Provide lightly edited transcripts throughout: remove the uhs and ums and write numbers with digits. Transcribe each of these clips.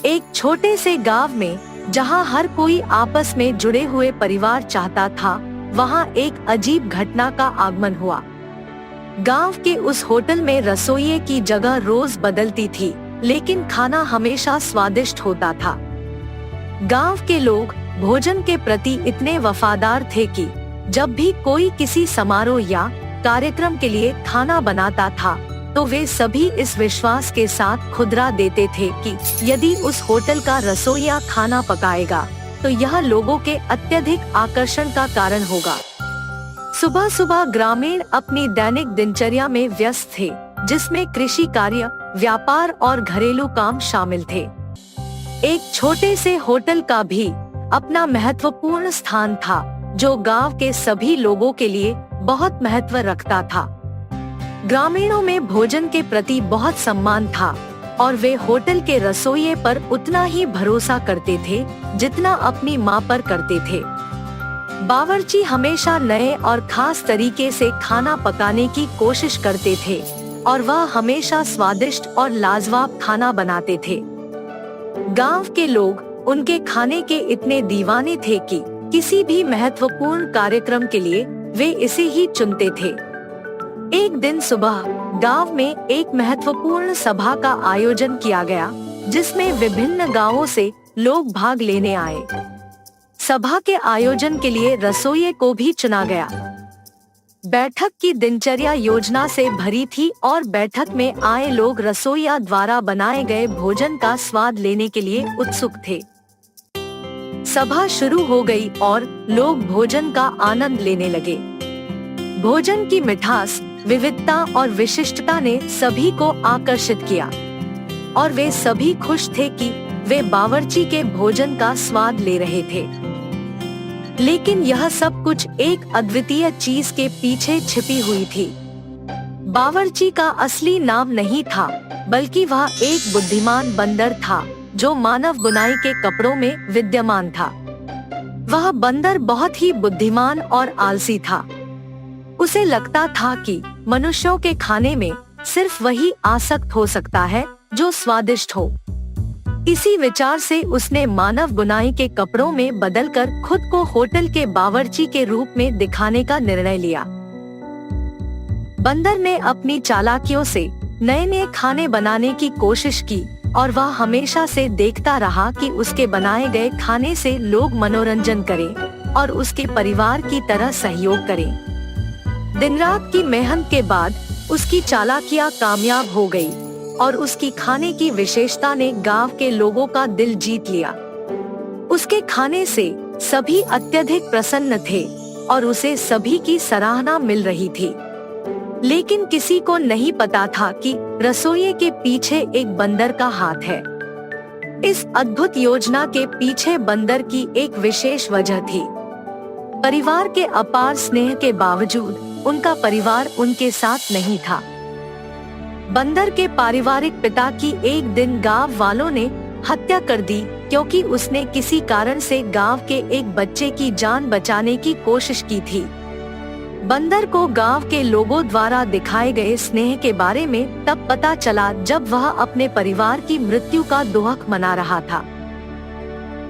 एक छोटे से गांव में जहां हर कोई आपस में जुड़े हुए परिवार चाहता था, वहां एक अजीब घटना का आगमन हुआ। गांव के उस होटल में रसोइये की जगह रोज बदलती थी, लेकिन खाना हमेशा स्वादिष्ट होता था। गांव के लोग भोजन के प्रति इतने वफादार थे कि जब भी कोई किसी समारोह या कार्यक्रम के लिए खाना बनाता था, तो वे सभी इस विश्वास के साथ खुदरा देते थे कि यदि उस होटल का रसोइया खाना पकाएगा, तो यह लोगों के अत्यधिक आकर्षण का कारण होगा। सुबह सुबह ग्रामीण अपनी दैनिक दिनचर्या में व्यस्त थे, जिसमें कृषि कार्य, व्यापार और घरेलू काम शामिल थे। एक छोटे से होटल का भी अपना महत्वपूर्ण स्थान था, जो गांव के सभी लोगों के लिए बहुत महत्व रखता था। ग्रामीणों में भोजन के प्रति बहुत सम्मान था और वे होटल के रसोइये पर उतना ही भरोसा करते थे जितना अपनी मां पर करते थे। बावर्ची हमेशा नए और खास तरीके से खाना पकाने की कोशिश करते थे और वह हमेशा स्वादिष्ट और लाजवाब खाना बनाते थे। गांव के लोग उनके खाने के इतने दीवाने थे कि किसी भी महत्वपूर्ण कार्यक्रम के लिए वे इसे ही चुनते थे। एक दिन सुबह गांव में एक महत्वपूर्ण सभा का आयोजन किया गया, जिसमें विभिन्न गांवों से लोग भाग लेने आए। सभा के आयोजन के लिए रसोइये को भी चुना गया। बैठक की दिनचर्या योजना से भरी थी और बैठक में आए लोग रसोइया द्वारा बनाए गए भोजन का स्वाद लेने के लिए उत्सुक थे। सभा शुरू हो गई और लोग भोजन का आनंद लेने लगे। भोजन की मिठास, विविधता और विशिष्टता ने सभी को आकर्षित किया और वे सभी खुश थे कि वे बावर्ची के भोजन का स्वाद ले रहे थे। लेकिन यह सब कुछ एक अद्वितीय चीज के पीछे छिपी हुई थी। बावर्ची का असली नाम नहीं था, बल्कि वह एक बुद्धिमान बंदर था जो मानव बुनाई के कपड़ों में विद्यमान था। वह बंदर बहुत ही बुद्धिमान और आलसी था। उसे लगता था कि मनुष्यों के खाने में सिर्फ वही आसक्त हो सकता है जो स्वादिष्ट हो। इसी विचार से उसने मानव बुनाई के कपड़ों में बदलकर खुद को होटल के बावर्ची के रूप में दिखाने का निर्णय लिया। बंदर ने अपनी चालाकियों से नए नए खाने बनाने की कोशिश की और वह हमेशा से देखता रहा कि उसके बनाए गए खाने से लोग मनोरंजन करें और उसके परिवार की तरह सहयोग करें। दिन रात की मेहनत के बाद उसकी चालाकियां कामयाब हो गई और उसकी खाने की विशेषता ने गांव के लोगों का दिल जीत लिया। उसके खाने से सभी अत्यधिक प्रसन्न थे और उसे सभी की सराहना मिल रही थी। लेकिन किसी को नहीं पता था कि रसोइये के पीछे एक बंदर का हाथ है। इस अद्भुत योजना के पीछे बंदर की एक विशेष वजह थी। परिवार के अपार स्नेह के बावजूद उनका परिवार उनके साथ नहीं था। बंदर के पारिवारिक पिता की एक दिन गांव वालों ने हत्या कर दी, क्योंकि उसने किसी कारण से गांव के एक बच्चे की जान बचाने की कोशिश की थी। बंदर को गांव के लोगों द्वारा दिखाए गए स्नेह के बारे में तब पता चला जब वह अपने परिवार की मृत्यु का दुहक मना रहा था।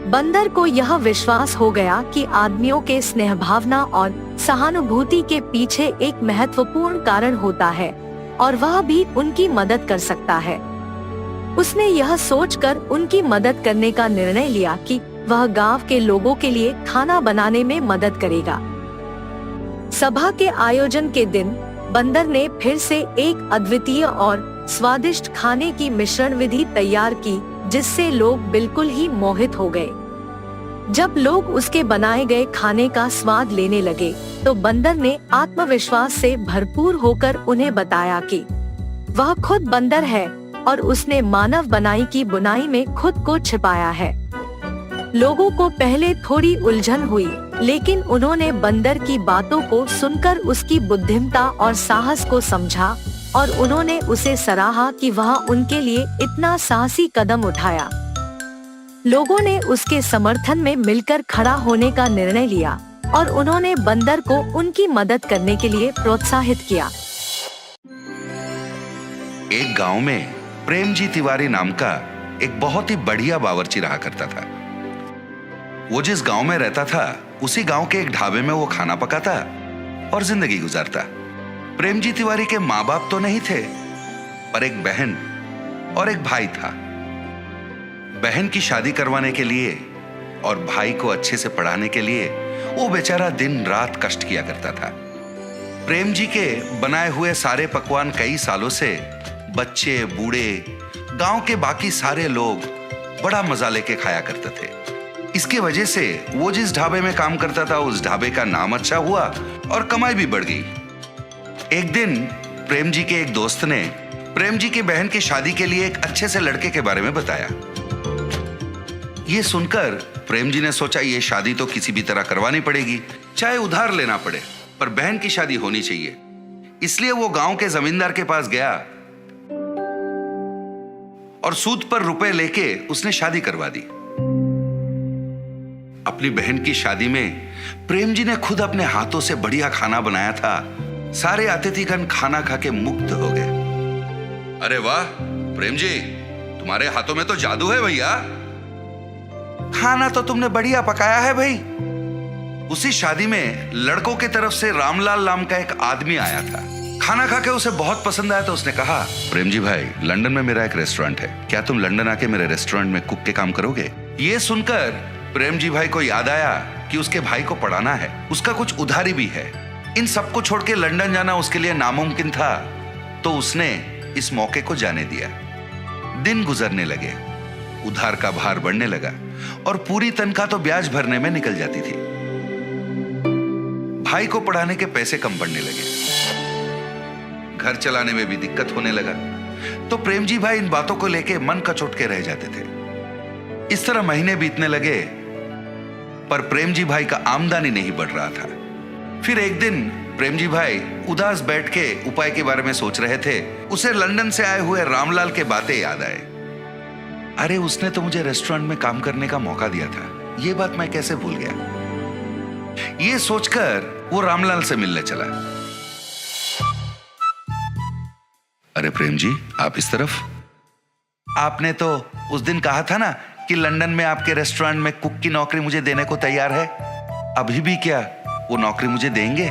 बंदर को यह विश्वास हो गया कि आदमियों के स्नेह भावना और सहानुभूति के पीछे एक महत्वपूर्ण कारण होता है और वह भी उनकी मदद कर सकता है। उसने यह सोचकर उनकी मदद करने का निर्णय लिया कि वह गांव के लोगों के लिए खाना बनाने में मदद करेगा। सभा के आयोजन के दिन बंदर ने फिर से एक अद्वितीय और स्वादिष्ट खाने की मिश्रण विधि तैयार की, जिससे लोग बिल्कुल ही मोहित हो गए। जब लोग उसके बनाए गए खाने का स्वाद लेने लगे, तो बंदर ने आत्मविश्वास से भरपूर होकर उन्हें बताया कि वह खुद बंदर है और उसने मानव बनाई की बुनाई में खुद को छिपाया है। लोगों को पहले थोड़ी उलझन हुई, लेकिन उन्होंने बंदर की बातों को सुनकर उसकी बुद्धिमत्ता और साहस को समझा और उन्होंने उसे सराहा कि वह उनके लिए इतना साहसी कदम उठाया। लोगों ने उसके समर्थन में मिलकर खड़ा होने का निर्णय लिया और उन्होंने बंदर को उनकी मदद करने के लिए प्रोत्साहित किया। एक गांव में प्रेमजी तिवारी नाम का एक बहुत ही बढ़िया बावर्ची रहा करता था। वो जिस गांव में रहता था उसी गांव के एक ढाबे में वो खाना पकाता और जिंदगी गुजारता। प्रेमजी तिवारी के माँ बाप तो नहीं थे, पर एक बहन और एक भाई था। बहन की शादी करवाने के लिए और भाई को अच्छे से पढ़ाने के लिए वो बेचारा दिन रात कष्ट किया करता था। प्रेम जी के बनाए हुए सारे पकवान कई सालों से बच्चे, बूढ़े, गांव के बाकी सारे लोग बड़ा मजा लेके खाया करते थे। इसकी वजह से वो जिस ढाबे में काम करता था उस ढाबे का नाम अच्छा हुआ और कमाई भी बढ़ गई। एक दिन प्रेम जी के एक दोस्त ने प्रेम जी की बहन की शादी के लिए एक अच्छे से लड़के के बारे में बताया। ये सुनकर प्रेम जी ने सोचा ये शादी तो किसी भी तरह करवानी पड़ेगी, चाहे उधार लेना पड़े, पर बहन की शादी होनी चाहिए। इसलिए वो गांव के जमींदार के पास गया और सूद पर रुपए लेके उसने शादी करवा दी। अपनी बहन की शादी में प्रेम जी ने खुद अपने हाथों से बढ़िया खाना बनाया था। सारे अतिथिगण खाना खा के मुग्ध हो गए। अरे वाह प्रेम जी, तुम्हारे हाथों में तो जादू है भैया। खाना तो तुमने बढ़िया पकाया है भाई। उसी शादी में लड़कों की तरफ से रामलाल नाम का एक आदमी आया था। खाना खा के उसे बहुत पसंद आया तो उसने कहा, प्रेम जी भाई, लंदन में मेरा एक रेस्टोरेंट है, क्या तुम लंदन आके मेरे रेस्टोरेंट में कुक के काम करोगे? ये सुनकर प्रेम जी भाई को याद आया कि उसके भाई को पढ़ाना है, उसका कुछ उधारी भी है। इन सबको छोड़ के लंदन जाना उसके लिए नामुमकिन था, तो उसने इस मौके को जाने दिया। दिन गुजरने लगे, उधार का भार बढ़ने लगा और पूरी तनख्वाह तो ब्याज भरने में निकल जाती थी। भाई को पढ़ाने के पैसे कम पड़ने लगे, घर चलाने में भी दिक्कत होने लगा। तो प्रेम जी भाई इन बातों को लेके मन कचोट के रह जाते थे। इस तरह महीने बीतने लगे, पर प्रेम जी भाई का आमदनी नहीं बढ़ रहा था। फिर एक दिन प्रेम जी भाई उदास बैठ के उपाय के बारे में सोच रहे थे। उसे लंदन से आए हुए रामलाल के बातें याद आए। अरे उसने तो मुझे रेस्टोरेंट में काम करने का मौका दिया था, ये बात मैं कैसे भूल गया। ये सोचकर वो रामलाल से मिलने चला। अरे प्रेम जी, आप इस तरफ? आपने तो उस दिन कहा था ना कि लंदन में आपके रेस्टोरेंट में कुक की नौकरी मुझे देने को तैयार है। अभी भी क्या वो नौकरी मुझे देंगे?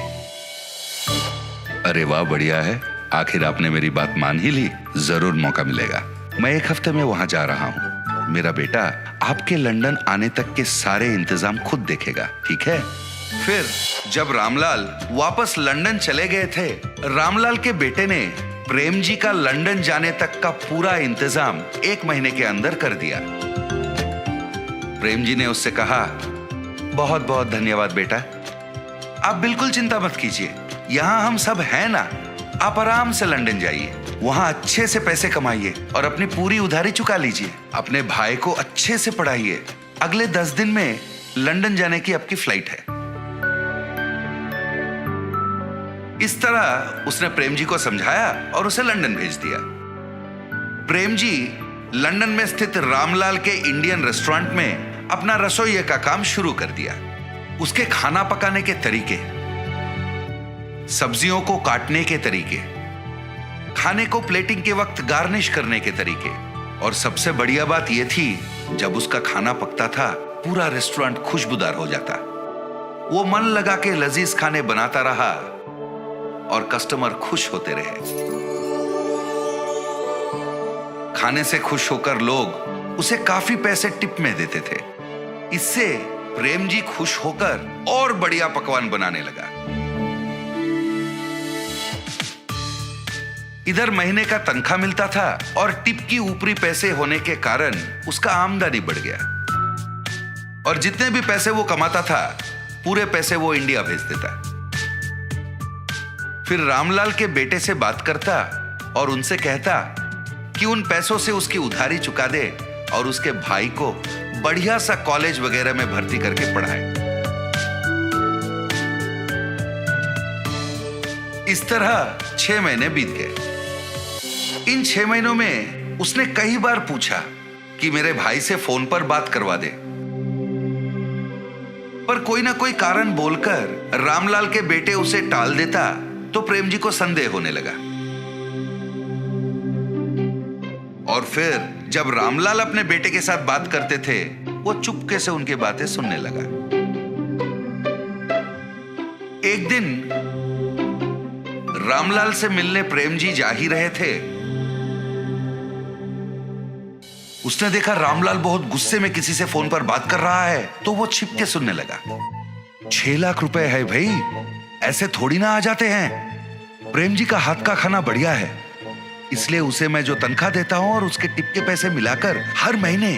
अरे वाह, बढ़िया है, आखिर आपने मेरी बात मान ही ली। जरूर मौका मिलेगा। मैं एक हफ्ते में वहां जा रहा हूं। मेरा बेटा आपके लंदन आने तक के सारे इंतजाम खुद देखेगा, ठीक है? फिर जब रामलाल वापस लंदन चले गए थे, रामलाल के बेटे ने प्रेम जी का लंदन जाने तक का पूरा इंतजाम 1 महीने के अंदर कर दिया। प्रेम जी ने उससे कहा, बहुत बहुत धन्यवाद बेटा, आप बिल्कुल चिंता मत कीजिए, यहां हम सब हैं ना। आप आराम से लंदन जाइए, वहां अच्छे से पैसे कमाइए और अपनी पूरी उधारी चुका लीजिए। अपने भाई को अच्छे से पढ़ाइए। अगले 10 दिन में लंदन जाने की आपकी फ्लाइट है। इस तरह उसने प्रेम जी को समझाया और उसे लंदन भेज दिया। प्रेम जी लंदन में स्थित रामलाल के इंडियन रेस्टोरेंट में अपना रसोइये का काम शुरू कर दिया। उसके खाना पकाने के तरीके, सब्जियों को काटने के तरीके, खाने को प्लेटिंग के वक्त गार्निश करने के तरीके, और सबसे बढ़िया बात यह थी, जब उसका खाना पकता था पूरा रेस्टोरेंट खुशबूदार हो जाता। वो मन लगा के लजीज खाने बनाता रहा और कस्टमर खुश होते रहे। खाने से खुश होकर लोग उसे काफी पैसे टिप में देते थे। इससे प्रेम जी खुश होकर और बढ़िया पकवान बनाने लगा। इधर महीने का तनख्वाह मिलता था और टिप की ऊपरी पैसे होने के कारण उसका आमदनी बढ़ गया, और जितने भी पैसे वो कमाता था पूरे पैसे वो इंडिया भेज देता। फिर रामलाल के बेटे से बात करता और उनसे कहता कि उन पैसों से उसकी उधारी चुका दे और उसके भाई को बढ़िया सा कॉलेज वगैरह में भर्ती करके पढ़ाए। इस तरह 6 महीने बीत गए। इन 6 महीनों में उसने कई बार पूछा कि मेरे भाई से फोन पर बात करवा दे, पर कोई ना कोई कारण बोलकर रामलाल के बेटे उसे टाल देता तो प्रेम जी को संदेह होने लगा। और फिर जब रामलाल अपने बेटे के साथ बात करते थे, वो चुपके से उनकी बातें सुनने लगा। एक दिन रामलाल से मिलने प्रेम जी जा ही रहे थे। उसने देखा रामलाल बहुत गुस्से में किसी से फोन पर बात कर रहा है, तो वो छिप के सुनने लगा। 6 लाख रुपए है भाई, ऐसे थोड़ी ना आ जाते हैं। प्रेम जी का हाथ का खाना बढ़िया है, इसलिए उसे मैं जो तनख्वाह देता हूं और उसके टिप के पैसे मिलाकर हर महीने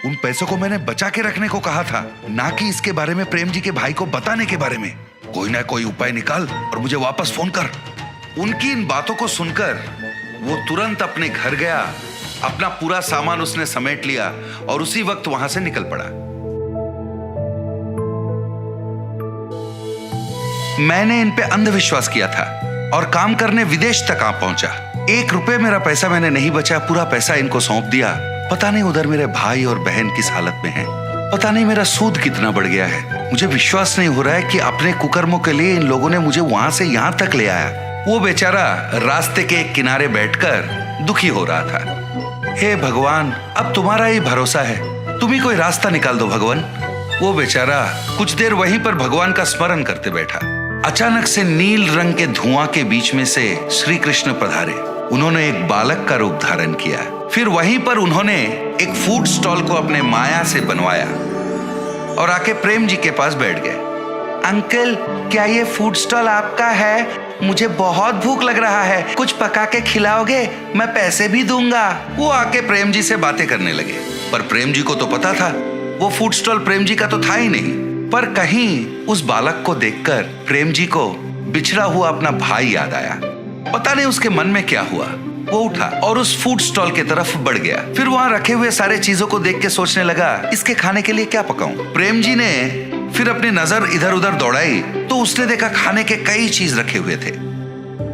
उन पैसों को मैंने बचा के रखने को कहा था, ना कि इसके बारे में प्रेम जी के भाई को बताने के बारे में। कोई ना कोई उपाय निकाल और मुझे वापस फोन कर। उनकी इन बातों को सुनकर वो तुरंत अपने घर गया, अपना पूरा सामान उसने समेट लिया और उसी वक्त वहां से निकल पड़ा। मैंने इन पे अंधविश्वास किया था और काम करने विदेश तक आ पहुंचा। 1 रुपए मेरा पैसा मैंने नहीं बचा, पूरा पैसा इनको सौंप दिया। पता नहीं उधर मेरे भाई और बहन किस हालत में हैं। पता नहीं मेरा सूद कितना बढ़ गया है। मुझे विश्वास नहीं हो रहा है कि अपने कुकर्मों के लिए इन लोगों ने मुझे वहां से यहां तक ले आया। वो बेचारा रास्ते के एक किनारे बैठकर दुखी हो रहा था। हे भगवान, अब तुम्हारा ही भरोसा है, तुम ही कोई रास्ता निकाल दो भगवान। वो बेचारा कुछ देर वहीं पर भगवान का स्मरण करते बैठा। अचानक से नील रंग के धुआं के बीच में से श्री कृष्ण पधारे। उन्होंने एक बालक का रूप धारण किया। फिर वहीं पर उन्होंने एक फूड स्टॉल को अपने माया से बनवाया और आके प्रेम जी के पास बैठ गए। अंकल, क्या ये फूड स्टॉल आपका है? मुझे बहुत भूख लग रहा है, कुछ पका के खिलाओगे? मैं पैसे भी दूंगा। वो आके प्रेम जी से बातें करने लगे, पर प्रेम जी को तो पता था वो फूड स्टॉल प्रेम जी का तो था ही नहीं। पर कहीं उस बालक को देखकर प्रेम जी को बिछड़ा हुआ अपना भाई याद आया। पता नहीं उसके मन में क्या हुआ। वो उठा और उस फूड स्टॉल की तरफ बढ़ गया। फिर वहां रखे हुए सारे चीजों को देख के सोचने लगा, इसके खाने के लिए क्या पकाऊं? प्रेम जी ने फिर अपनी नजर इधर उधर दौड़ाई तो उसने देखा खाने के कई चीज रखे हुए थे।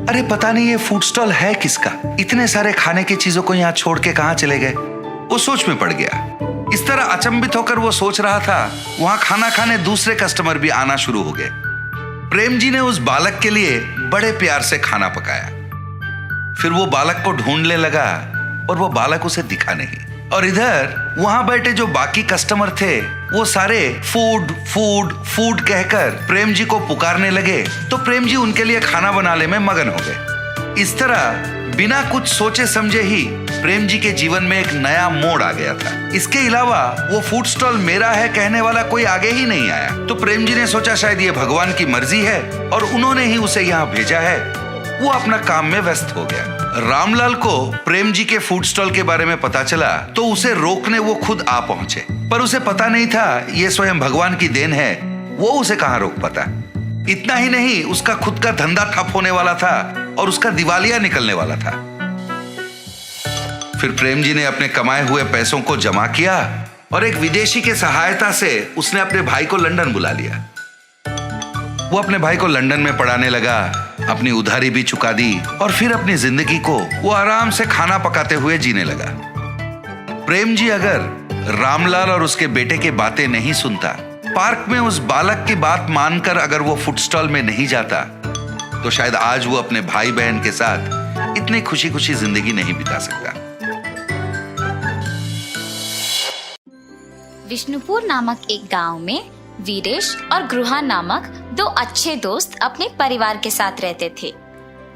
अरे पता नहीं ये फूड स्टॉल है किसका? इतने सारे खाने की चीजों को यहाँ छोड़ के कहाँ चले गए? वो सोच में पड़ गया। इस तरह अचंभित होकर वो सोच रहा था, वहां खाना खाने दूसरे कस्टमर भी आना शुरू हो गए। प्रेम जी ने उस बालक के लिए बड़े प्यार से खाना पकाया। फिर वो बालक को ढूंढने लगा और वो बालक उसे दिखा नहीं। और इधर वहां बैठे जो बाकी कस्टमर थे वो सारे फूड फूड फूड कहकर प्रेम जी को पुकारने लगे, तो प्रेम जी उनके लिए खाना बनाने में मगन हो गए। इस तरह बिना कुछ सोचे समझे ही प्रेम जी के जीवन में एक नया मोड़ आ गया था। इसके अलावा वो फूड स्टॉल मेरा है कहने वाला कोई आगे ही नहीं आया। तो प्रेम जी ने सोचा शायद ये भगवान की मर्जी है और उन्होंने ही उसे यहाँ भेजा है। वो अपना काम में व्यस्त हो गया। रामलाल को प्रेम जी के फूड स्टॉल के बारे में पता चला तो उसे रोकने वो खुद आ पहुंचे, पर उसे पता नहीं था ये स्वयं भगवान की देन है। वो उसे कहां रोक पाता। इतना ही नहीं, उसका खुद का धंधा ठप होने वाला था और उसका दिवालिया निकलने वाला था। फिर प्रेम जी ने अपने कमाए हुए पैसों को जमा किया और एक विदेशी के सहायता से उसने अपने भाई को लंदन बुला लिया। वो अपने भाई को लंदन में पढ़ाने लगा, अपनी उधारी भी चुका दी और फिर अपनी जिंदगी को वो आराम से खाना पकाते हुए जीने लगा। प्रेम जी अगर रामलाल और उसके बेटे की बातें नहीं सुनता, पार्क में उस बालक की बात मानकर अगर वो फूड स्टॉल में नहीं जाता, तो शायद आज वो अपने भाई बहन के साथ इतनी खुशी खुशी जिंदगी नहीं बिता सकता। विष्णुपुर नामक एक गांव में वीरेश और गृहा नामक 2 अच्छे दोस्त अपने परिवार के साथ रहते थे।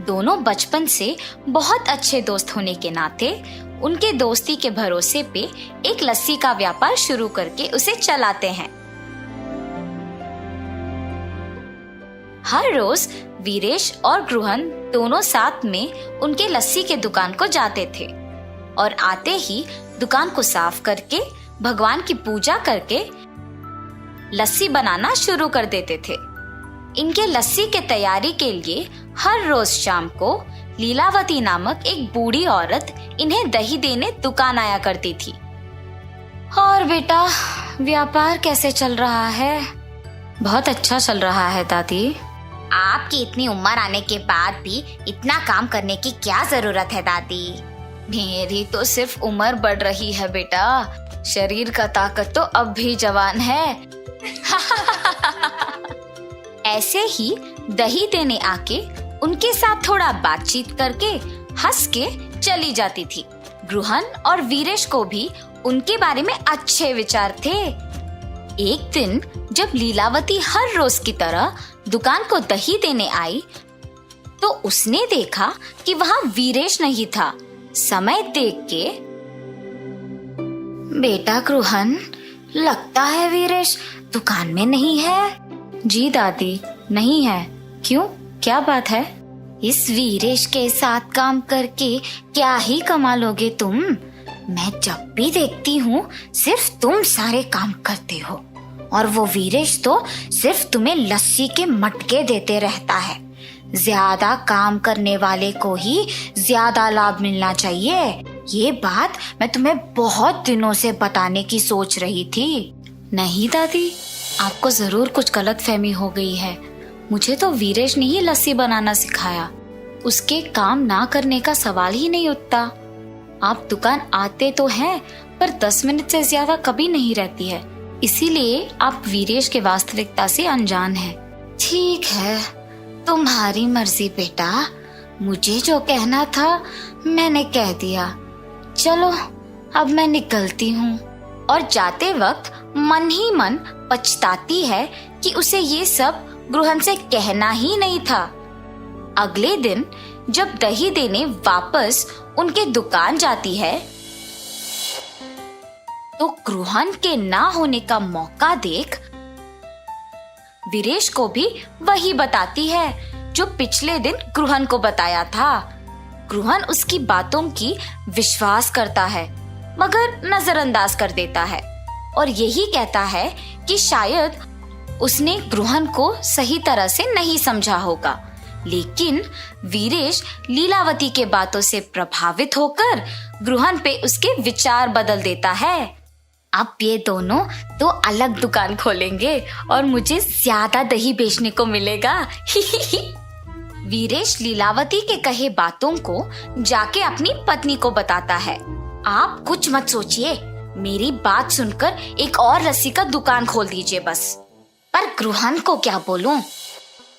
दोनों बचपन से बहुत अच्छे दोस्त होने के नाते उनके दोस्ती के भरोसे पे एक लस्सी का व्यापार शुरू करके उसे चलाते हैं। हर रोज वीरेश और गृहन दोनों साथ में उनके लस्सी के दुकान को जाते थे और आते ही दुकान को साफ करके भगवान की पूजा करके लस्सी बनाना शुरू कर देते थे। इनके लस्सी के तैयारी के लिए हर रोज शाम को लीलावती नामक एक बूढ़ी औरत इन्हें दही देने दुकान आया करती थी। और बेटा, व्यापार कैसे चल रहा है? बहुत अच्छा चल रहा है दादी। आपकी इतनी उम्र आने के बाद भी इतना काम करने की क्या जरूरत है दादी? मेरी तो सिर्फ उम्र बढ़ रही है बेटा, शरीर का ताकत तो अब भी जवान है। ऐसे ही दही देने आके उनके साथ थोड़ा बातचीत करके हंस के चली जाती थी। गृहन और वीरेश को भी उनके बारे में अच्छे विचार थे। एक दिन जब लीलावती हर रोज की तरह दुकान को दही देने आई, तो उसने देखा कि वहाँ वीरेश नहीं था। समय देख के, बेटा गृहन, लगता है वीरेश दुकान में नहीं है। जी दादी, नहीं है। क्यों, क्या बात है? इस वीरेश के साथ काम करके क्या ही कमा लोगे तुम? मैं जब भी देखती हूँ सिर्फ तुम सारे काम करते हो, और वो वीरेश तो सिर्फ तुम्हें लस्सी के मटके देते रहता है। ज्यादा काम करने वाले को ही ज्यादा लाभ मिलना चाहिए। ये बात मैं तुम्हें बहुत दिनों से बताने की सोच रही थी। नहीं दादी, आपको जरूर कुछ गलतफहमी हो गई है। मुझे तो वीरेश ने ही लस्सी बनाना सिखाया। उसके काम ना करने का सवाल ही नहीं उठता। आप दुकान आते तो हैं, पर 10 मिनट से ज्यादा कभी नहीं रहती है। इसीलिए आप वीरेश के वास्तविकता से अनजान हैं। ठीक है, तुम्हारी मर्जी बेटा। मुझे जो कहना था मैंने कह दिया। चलो अब मैं निकलती हूँ। और जाते वक्त मन ही मन पछताती है कि उसे ये सब गृहन से कहना ही नहीं था। अगले दिन जब दही देने वापस उनके दुकान जाती है, तो गृहन के ना होने का मौका देख वीरेश को भी वही बताती है जो पिछले दिन गृहन को बताया था। गृहन उसकी बातों की विश्वास करता है, मगर नजरअंदाज कर देता है और यही कहता है कि शायद उसने गृहन को सही तरह से नहीं समझा होगा। लेकिन वीरेश लीलावती के बातों से प्रभावित होकर गृहन पे उसके विचार बदल देता है। अब ये दोनों तो अलग दुकान खोलेंगे और मुझे ज्यादा दही बेचने को मिलेगा। वीरेश लीलावती के कहे बातों को जाके अपनी पत्नी को बताता है। आप कुछ मत सोचिए, मेरी बात सुनकर एक और लस्सी का दुकान खोल दीजिए बस। पर गृहन को क्या बोलूं?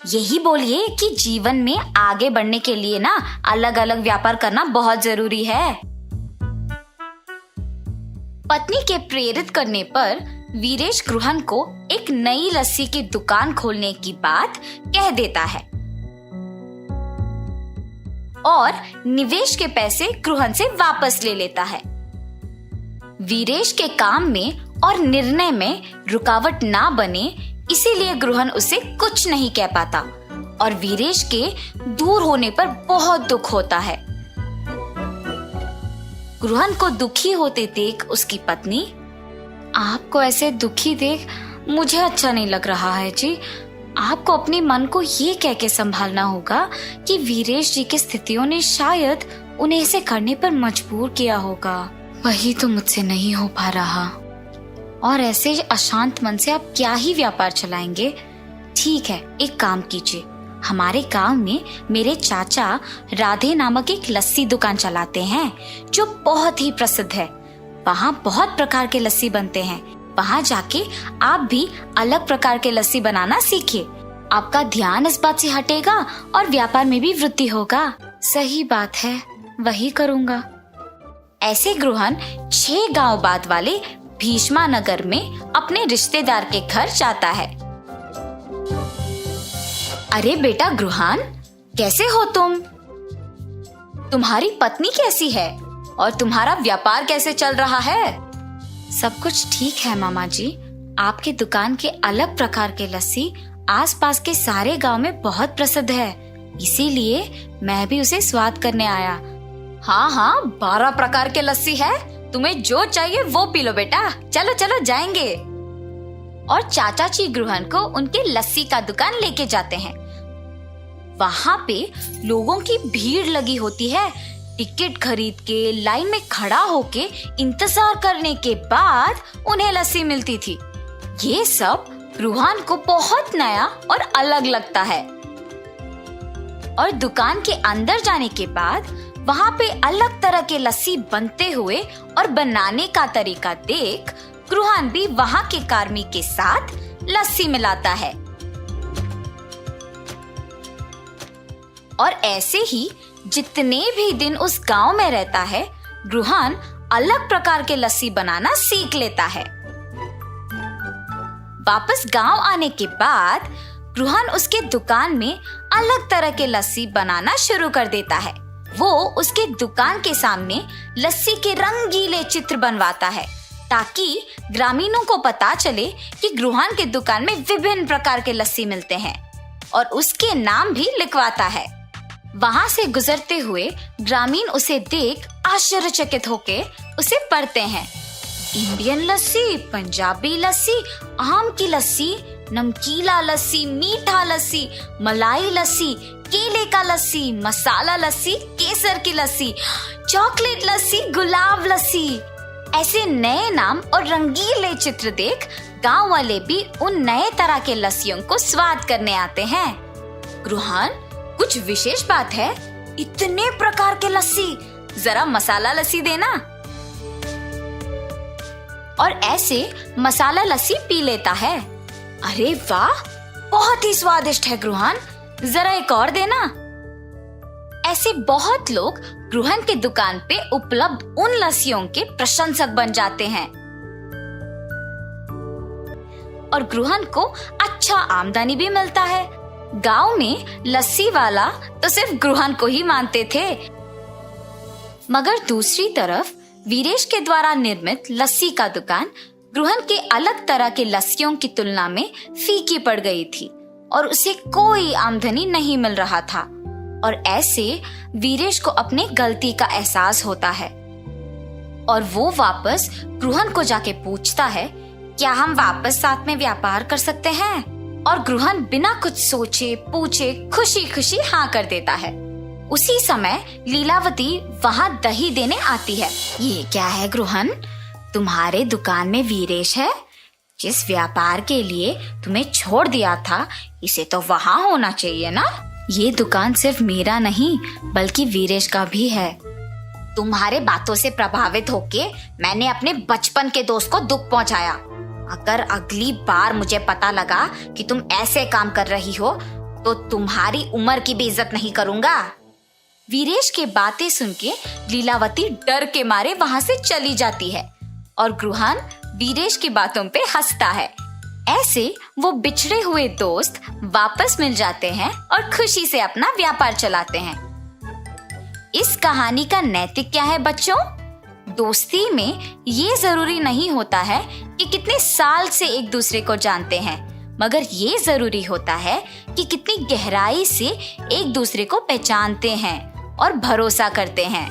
यही बोलिए कि जीवन में आगे बढ़ने के लिए ना अलग अलग व्यापार करना बहुत जरूरी है। पत्नी के प्रेरित करने पर वीरेश गृहन को एक नई लस्सी की दुकान खोलने की बात कह देता है और निवेश के पैसे गृहन से वापस ले लेता है। वीरेश के काम में और निर्णय में रुकावट ना बने, इसीलिए गृहन उसे कुछ नहीं कह पाता और वीरेश के दूर होने पर बहुत दुख होता है। गृहन को दुखी होते देख उसकी पत्नी, आपको ऐसे दुखी देख मुझे अच्छा नहीं लग रहा है जी। आपको अपने मन को ये कह के संभालना होगा कि वीरेश जी की स्थितियों ने शायद उन्हें ऐसे करने पर मजबूर किया होगा। वही तो मुझसे नहीं हो पा रहा, और ऐसे अशांत मन से आप क्या ही व्यापार चलाएंगे। ठीक है, एक काम कीजिए, हमारे गांव में मेरे चाचा राधे नामक एक लस्सी दुकान चलाते हैं जो बहुत ही प्रसिद्ध है। वहाँ बहुत प्रकार के लस्सी बनते हैं। वहाँ जाके आप भी अलग प्रकार के लस्सी बनाना सीखिए। आपका ध्यान इस बात से हटेगा और व्यापार में भी वृद्धि होगा। सही बात है, वही करूँगा। ऐसे गृहन 6 गांव बाद वाले भीष्मा नगर में अपने रिश्तेदार के घर जाता है। अरे बेटा गृहन, कैसे हो तुम? तुम्हारी पत्नी कैसी है और तुम्हारा व्यापार कैसे चल रहा है? सब कुछ ठीक है मामा जी। आपके दुकान के अलग प्रकार के लस्सी आसपास के सारे गांव में बहुत प्रसिद्ध है, इसीलिए मैं भी उसे स्वाद करने आया। हाँ, 12 प्रकार के लस्सी है। तुम्हें जो चाहिए वो पी लो बेटा। चलो चलो जाएंगे। और चाचा जी गृहन को उनके लस्सी का दुकान लेके जाते हैं। वहाँ पे लोगों की भीड़ लगी होती है। टिकट खरीद के लाइन में खड़ा होके इंतजार करने के बाद उन्हें लस्सी मिलती थी। ये सब गृहन को बहुत नया और अलग लगता है। और दुकान के अंदर जाने के बाद वहाँ पे अलग तरह के लस्सी बनते हुए और बनाने का तरीका देख गृहन भी वहाँ के कार्मिक के साथ लस्सी मिलाता है। और ऐसे ही जितने भी दिन उस गांव में रहता है, ग्रुहन अलग प्रकार के लस्सी बनाना सीख लेता है। वापस गांव आने के बाद ग्रुहन उसके दुकान में अलग तरह के लस्सी बनाना शुरू कर देता है। वो उसके दुकान के सामने लस्सी के रंगीले चित्र बनवाता है ताकि ग्रामीणों को पता चले कि ग्रुहन के दुकान में विभिन्न प्रकार के लस्सी मिलते हैं, और उसके नाम भी लिखवाता है। वहां से गुजरते हुए ग्रामीण उसे देख आश्चर्यचकित होके उसे पढ़ते हैं। इंडियन लस्सी, पंजाबी लस्सी, आम की लस्सी, नमकीला लस्सी, मीठा लस्सी, मलाई लस्सी, केले का लस्सी, मसाला लस्सी, केसर की लस्सी, चॉकलेट लस्सी, गुलाब लस्सी। ऐसे नए नाम और रंगीले चित्र देख गांव वाले भी उन नए तरह के लस्सियों को स्वाद करने आते हैं। ग्रुहन, कुछ विशेष बात है? इतने प्रकार के लस्सी, जरा मसाला लस्सी देना। और ऐसे मसाला लस्सी पी लेता है। अरे वाह, बहुत ही स्वादिष्ट है ग्रुहन, जरा एक और देना। ऐसे बहुत लोग ग्रुहन के दुकान पे उपलब्ध उन लस्सियों के प्रशंसक बन जाते हैं और ग्रुहन को अच्छा आमदनी भी मिलता है। गांव में लस्सी वाला तो सिर्फ ग्रुहन को ही मानते थे, मगर दूसरी तरफ वीरेश के द्वारा निर्मित लस्सी का दुकान ग्रुहन के अलग तरह के लस्सियों की तुलना में फीकी पड़ गई थी और उसे कोई आमदनी नहीं मिल रहा था। और ऐसे वीरेश को अपने गलती का एहसास होता है और वो वापस ग्रुहन को जाके पूछता है, क्या हम वापस साथ में व्यापार कर सकते हैं? और ग्रुहन बिना कुछ सोचे पूछे खुशी खुशी हाँ कर देता है। उसी समय लीलावती वहाँ दही देने आती है। ये क्या है ग्रुहन, तुम्हारे दुकान में वीरेश है? जिस व्यापार के लिए तुम्हें छोड़ दिया था, इसे तो वहाँ होना चाहिए ना। ये दुकान सिर्फ मेरा नहीं बल्कि वीरेश का भी है। तुम्हारे बातों से प्रभावित होके मैंने अपने बचपन के दोस्त को दुख पहुंचाया। अगर अगली बार मुझे पता लगा कि तुम ऐसे काम कर रही हो तो तुम्हारी उम्र की भी इज्जत नहीं करूंगा। वीरेश के बातें सुन के लीलावती डर के मारे वहां से चली जाती है और ग्रुहन वीरेश की बातों पे हंसता है। ऐसे वो बिछड़े हुए दोस्त वापस मिल जाते हैं और खुशी से अपना व्यापार चलाते हैं। इस कहानी का नैतिक क्या है बच्चों? दोस्ती में ये जरूरी नहीं होता है कि कितने साल से एक दूसरे को जानते हैं, मगर ये जरूरी होता है कि कितनी गहराई से एक दूसरे को पहचानते हैं और भरोसा करते हैं।